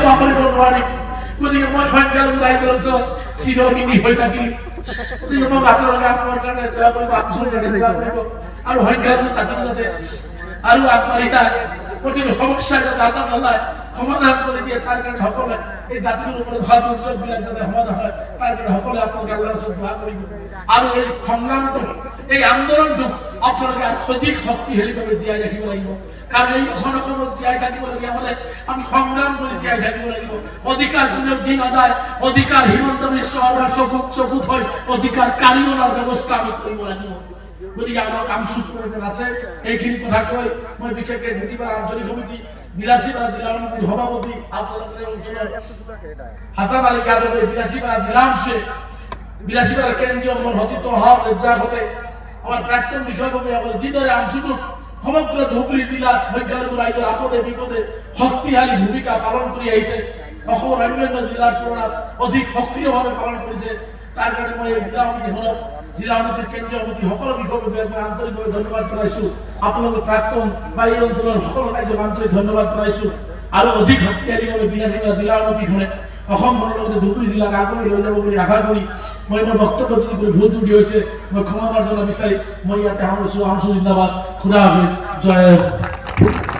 বাপরে বলবানি গতিকে মই সংখ্যালঘু দায়িত্ব হচ্ছে চিরদিনই হৈ থাকিল গতিকে মোক আপোনালোকে আপোনাৰ কাৰণে দয়া কৰিব আৰু সংখ্যালঘু থাকিব যাতে আৰু আগবাঢ়ি যায় প্ৰতিটো সমস্যা যাতে আল্লাহ সমাধান কৰি দিয়ে তাৰ কাৰণে সকলে এই জাতিৰ ওপৰত হোৱা দুৰ্যোগবিলাক যাতে সমাধান হয় তাৰ কাৰণে সকলে আপোনালোকে আল্লাহৰ ওচৰত দোৱা কৰিব আৰু এই সংগ্ৰামটো এই আন্দোলনটো আপোনালোকে অধিক শক্তিশালীভাৱে জীয়াই ৰাখিব লাগিব কাৰণ এই অসমত জীয়াই থাকিবলগীয়া হ'লে আমি সংগ্ৰাম কৰি জীয়াই থাকিব লাগিব অধিকাৰ কোনো দিন নাযায় অধিকাৰ হিমন্ত বিশ্ব শৰ্মাৰ চকুত হয় অধিকাৰ কাৰিকৰৰ ব্যৱস্থা আমি কৰিব লাগিব গতিকে আমাৰ কাম সুস্থ আছে এইখিনি কথা কৈ মই বিশেষকৈ গুটিবাৰ আঞ্চলিক সমিতি ৮২ জিলা সভাপতি আপোনালোকৰ অঞ্চলৰ হাছান আলী যাদৱে ৮২ জিলা অংশে ৮২ কেন্দ্ৰীয় মোৰ সতীৰ্থ হক ৰেজাকতে আমাৰ প্ৰাক্তন বিষয়ববীয়াসকলে যিদৰে অঞ্চলটোত সমগ্ৰ ধুবুৰী জিলাত সংখ্যালঘু ৰাইজৰ আপদে বিপদে শক্তিশালী ভূমিকা পালন কৰি আহিছে অসমৰ অন্যান্য জিলাৰ তুলনাত অধিক সক্ৰিয়ভাৱে পালন কৰিছে তাৰ কাৰণে মই এই জিলা সমিতিখনক জিলা সমিতিৰ কেন্দ্ৰীয় সমিতি সকলো বিষয়ববীয়াক মই আন্তৰিকভাৱে ধন্যবাদ জনাইছোঁ আপোনালোকে প্ৰাক্তন বা এই অঞ্চলৰ সকলো ৰাইজক আন্তৰিক ধন্যবাদ জনাইছোঁ আৰু অধিক শক্তিশালীভাৱে ৮২ জিলা সমিতিখনে অসমখনৰ লগতে ধুবুৰী জিলাক আগুৱাই লৈ যাব বুলি আশা কৰি মই মোৰ বক্তব্য যদি কৰি ভুল ত্ৰুটি হৈছে মই ক্ষমা প্ৰাৰ্থনা বিচাৰি মই ইয়াতে সামৰিছোঁ। আনছো জিন্দাবাদ, খুদা হাফেজ, জয়।